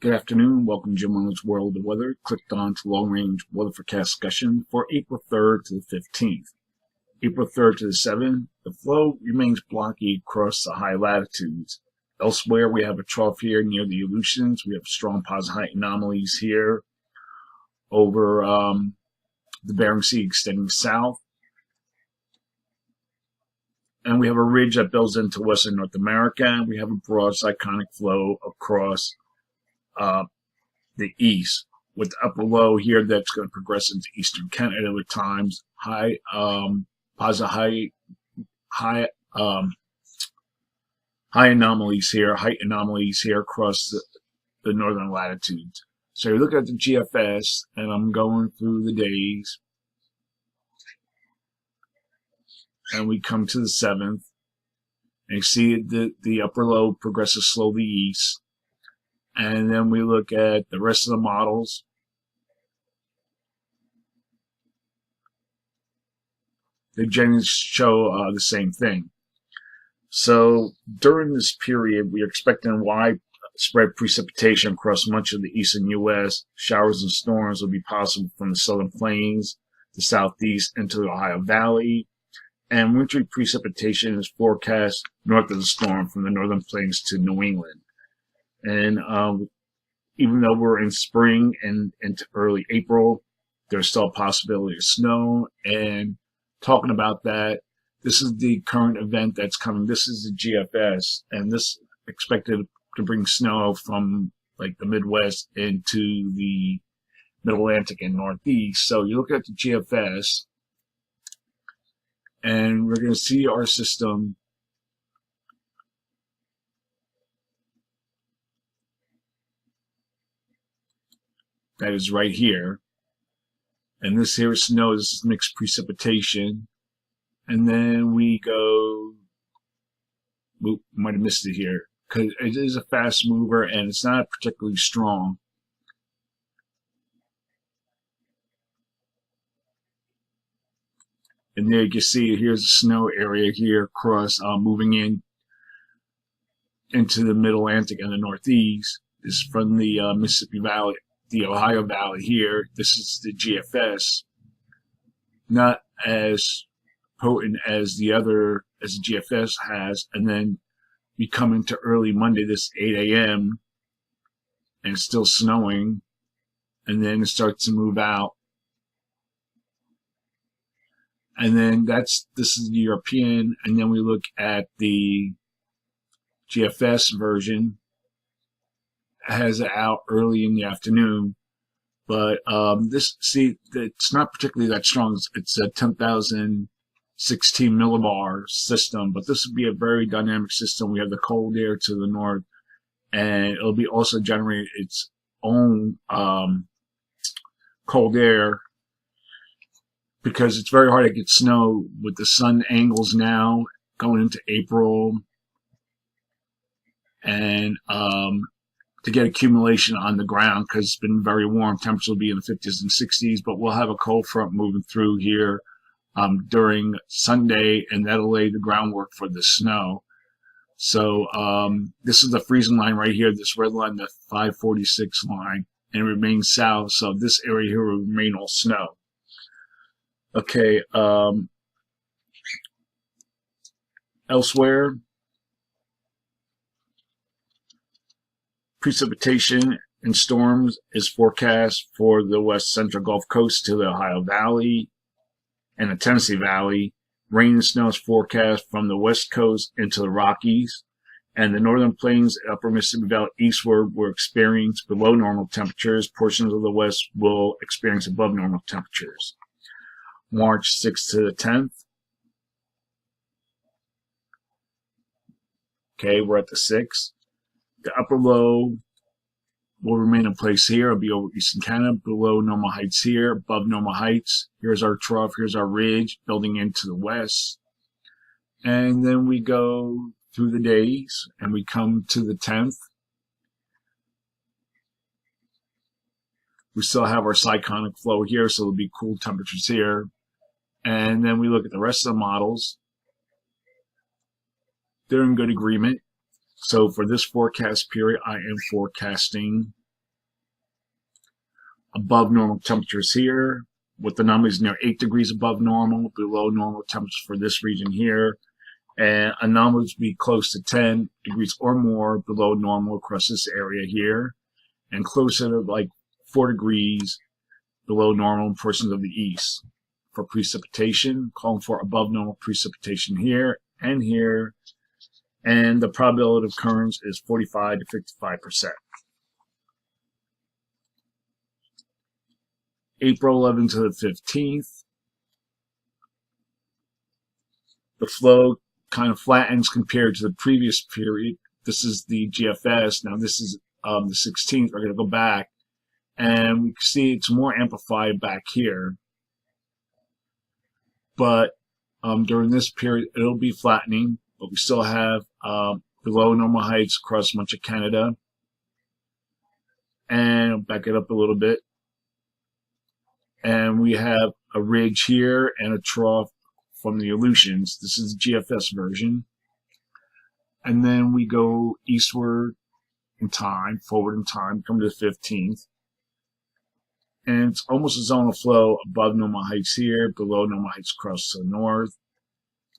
Good afternoon. Welcome to Jim Reynolds' World of Weather. Clicked on to long range weather forecast discussion for April 3rd to the 15th. April 3rd to the 7th, the flow remains blocky across the high latitudes. Elsewhere, we have a trough here near the Aleutians. We have strong positive height anomalies here over the Bering Sea extending south. And we have a ridge that builds into western North America. We have a broad cyclonic flow across the east, with the upper low here that's going to progress into eastern Canada with times high anomalies here, height anomalies here across the northern latitudes. So you look at the GFS, and I'm going through the days, and we come to the 7th, and you see the upper low progresses slowly east. And then we look at the rest of the models. They generally show the same thing. So during this period, we are expecting widespread precipitation across much of the eastern U.S. Showers and storms will be possible from the southern plains, the southeast, into the Ohio Valley. And wintry precipitation is forecast north of the storm from the northern plains to New England. And even though we're in spring and into early April, there's still a possibility of snow. And talking about that, this is the current event that's coming. This is the GFS, and this expected to bring snow from like the Midwest into the Mid-Atlantic and Northeast. So you look at the GFS, and we're going to see our system that is right here, and this here is snow. This is mixed precipitation, and then we go. Oop, might have missed it here because it is a fast mover and it's not particularly strong. And there you can see here's the snow area here across, moving into the Mid-Atlantic and the Northeast. This is from the Mississippi Valley, the Ohio Valley here. This is the GFS, not as potent as the GFS has. And then we come into early Monday, this 8 a.m., and it's still snowing, and then it starts to move out. And then this is the European, and then we look at the GFS version. It has it out early in the afternoon, but it's not particularly that strong. It's a 10,016 millibar system, but this would be a very dynamic system. We have the cold air to the north, and it'll be also generate its own cold air, because it's very hard to get snow with the sun angles now going into April, and to get accumulation on the ground because it's been very warm. Temperatures will be in the 50s and 60s, but we'll have a cold front moving through here during Sunday, and that'll lay the groundwork for the snow. So this is the freezing line right here, this red line, the 546 line, and it remains south. So this area here will remain all snow. Okay, elsewhere, precipitation and storms is forecast for the west central Gulf Coast to the Ohio Valley and the Tennessee Valley. Rain and snow is forecast from the west coast into the Rockies, and the northern plains, upper Mississippi Valley eastward will experience below normal temperatures. Portions of the west will experience above normal temperatures. March 6th to the 10th. Okay, we're at the 6th. The upper low will remain in place here. It'll be over eastern Canada, below normal heights here, above normal heights. Here's our trough, here's our ridge, building into the west. And then we go through the days, and we come to the 10th. We still have our cyclonic flow here, so there'll be cool temperatures here. And then we look at the rest of the models. They're in good agreement. So for this forecast period, I am forecasting above normal temperatures here, with anomalies near 8 degrees above normal, below normal temperatures for this region here, and anomalies be close to 10 degrees or more below normal across this area here, and closer to like 4 degrees below normal in portions of the east. For precipitation, calling for above normal precipitation here, and the probability of occurrence is 45 to 55%. April 11th to the 15th, the flow kind of flattens compared to the previous period. This is the GFS. Now this is the 16th. We're going to go back, and we can see it's more amplified back here. But during this period, it'll be flattening, but we still have below normal heights across much of Canada. And I'll back it up a little bit. And we have a ridge here and a trough from the Aleutians. This is the GFS version. And then we go eastward in time, forward in time, come to the 15th. And it's almost a zonal flow above normal heights here, below normal heights across to the north.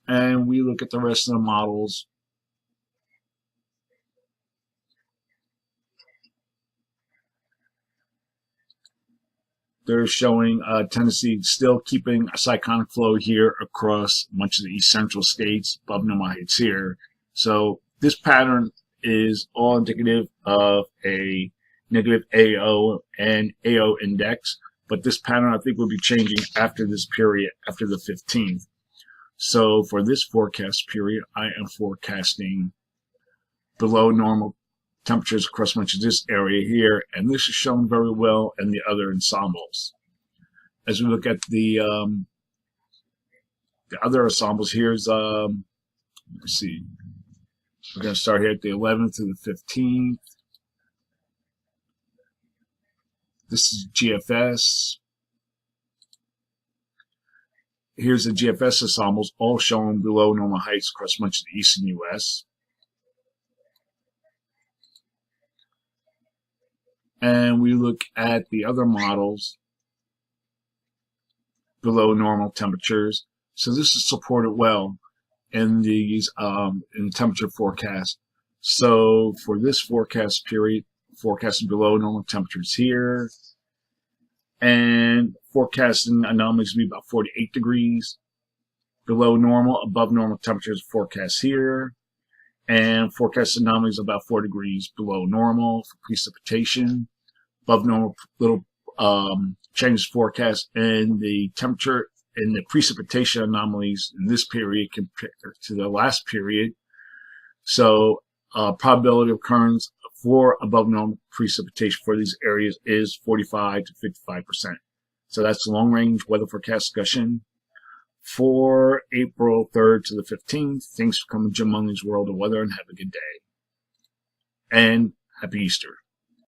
And we look at the rest of the models. They're showing Tennessee still keeping a cyclonic flow here across much of the east central states, above normal heights here. So this pattern is all indicative of a negative AO and AO index, but this pattern I think will be changing after this period, after the 15th. So for this forecast period, I am forecasting below normal temperatures across much of this area here, and this is shown very well in the other ensembles. As we look at the other ensembles, here's let's see, we're going to start here at the 11th to the 15th. This is GFS. Here's the GFS ensembles, all shown below normal heights across much of the eastern U.S. And we look at the other models below normal temperatures. So this is supported well in these in the temperature forecast. So for this forecast period, forecasting below normal temperatures here, and forecasting anomalies to be about 48 degrees below normal, above normal temperatures forecast here, and forecast anomalies about 4 degrees below normal for precipitation. Above normal, little changes forecast in the temperature and the precipitation anomalies in this period compared to the last period. So probability of occurrence for above normal precipitation for these areas is 45 to 55%. So that's the long range weather forecast discussion for April 3rd to the 15th. Thanks for coming to Jim Munley's World of Weather, and have a good day. And happy Easter.